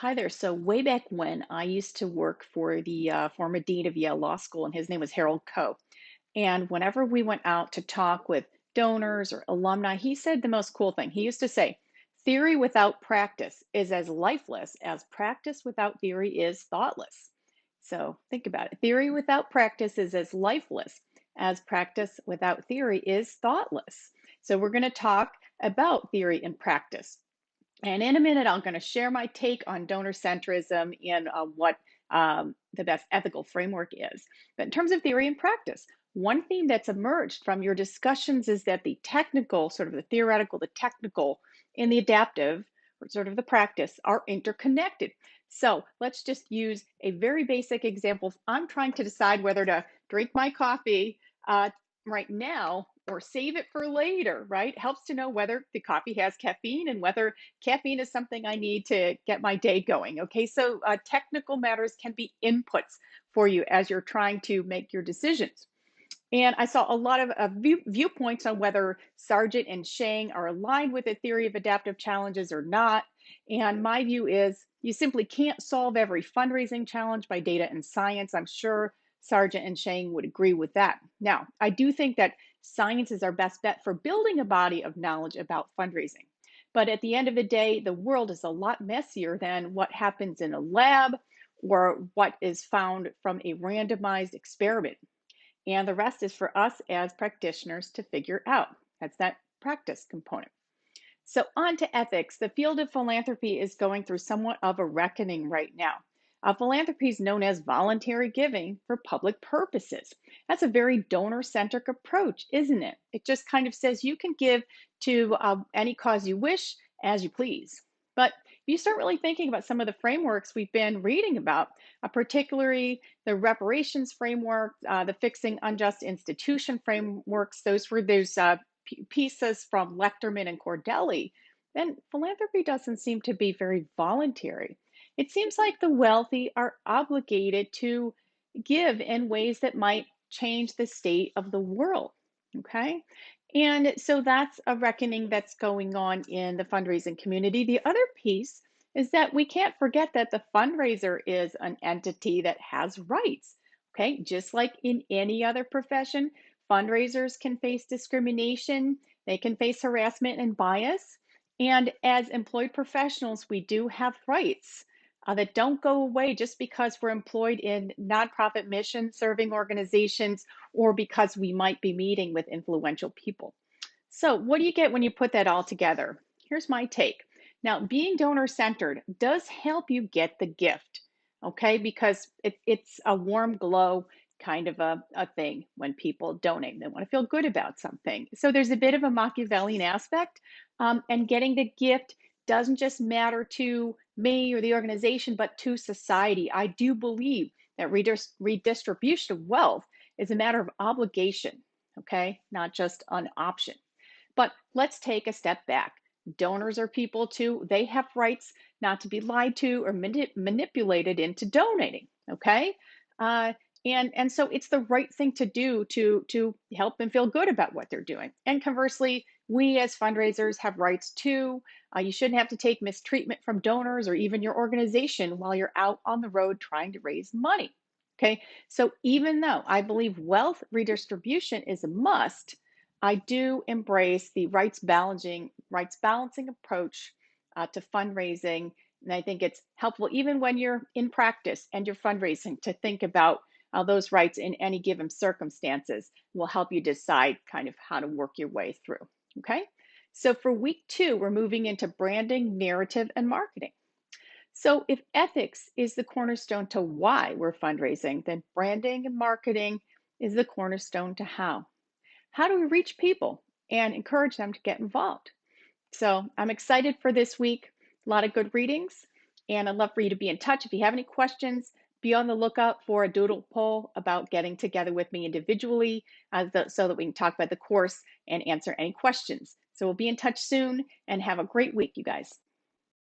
Hi there. So, way back when I used to work for the former dean of Yale Law School, and his name was Harold Koh. And whenever we went out to talk with donors or alumni, he said the most cool thing. He used to say, theory without practice is as lifeless as practice without theory is thoughtless. So, think about it. Theory without practice is as lifeless as practice without theory is thoughtless. So, we're going to talk about theory and practice. And in a minute, I'm going to share my take on donor centrism and what the best ethical framework is. But in terms of theory and practice, one theme that's emerged from your discussions is that the technical, sort of the theoretical, the technical, and the adaptive, or sort of the practice, are interconnected. So let's just use a very basic example. I'm trying to decide whether to drink my coffee right now or save it for later, right? Helps to know whether the coffee has caffeine and whether caffeine is something I need to get my day going. Okay, so technical matters can be inputs for you as you're trying to make your decisions. And I saw a lot of viewpoints on whether Sargent and Shang are aligned with the theory of adaptive challenges or not. And my view is you simply can't solve every fundraising challenge by data and science. I'm sure Sargent and Shang would agree with that. Now, I do think that science is our best bet for building a body of knowledge about fundraising. But at the end of the day, the world is a lot messier than what happens in a lab or what is found from a randomized experiment. And the rest is for us as practitioners to figure out. That's that practice component. So, on to ethics. The field of philanthropy is going through somewhat of a reckoning right now. Philanthropy is known as voluntary giving for public purposes. That's a very donor centric approach, isn't it? It just kind of says you can give to any cause you wish as you please. But if you start really thinking about some of the frameworks we've been reading about, particularly the reparations framework, the fixing unjust institution frameworks, those were those pieces from Lechterman and Cordelli, then philanthropy doesn't seem to be very voluntary. It seems like the wealthy are obligated to give in ways that might change the state of the world. Okay. And so that's a reckoning that's going on in the fundraising community. The other piece is that we can't forget that the fundraiser is an entity that has rights. Okay. Just like in any other profession, fundraisers can face discrimination, they can face harassment and bias. And as employed professionals, we do have rights that don't go away just because we're employed in nonprofit mission serving organizations or because we might be meeting with influential people. So, what do you get when you put that all together? Here's my take. Now, being donor centered does help you get the gift, okay? Because it's a warm glow kind of a thing when people donate. They want to feel good about something. So, there's a bit of a Machiavellian aspect, and getting the gift doesn't just matter to me or the organization, but to society. I do believe that redistribution of wealth is a matter of obligation, okay? Not just an option. But let's take a step back. Donors are people too. They have rights not to be lied to or manipulated into donating. Okay, uh, and so it's the right thing to do to help them feel good about what they're doing. And conversely, we as fundraisers have rights too. You shouldn't have to take mistreatment from donors or even your organization while you're out on the road trying to raise money. Okay, so even though I believe wealth redistribution is a must, I do embrace the rights balancing approach to fundraising, and I think it's helpful even when you're in practice and you're fundraising to think about those rights in any given circumstances will help you decide kind of how to work your way through. Okay, so for week 2, we're moving into branding, narrative, and marketing. So if ethics is the cornerstone to why we're fundraising, then branding and marketing is the cornerstone to how. How do we reach people and encourage them to get involved? So I'm excited for this week. A lot of good readings, and I'd love for you to be in touch. If you have any questions, be on the lookout for a doodle poll about getting together with me individually so that we can talk about the course and answer any questions. So we'll be in touch soon and have a great week, you guys.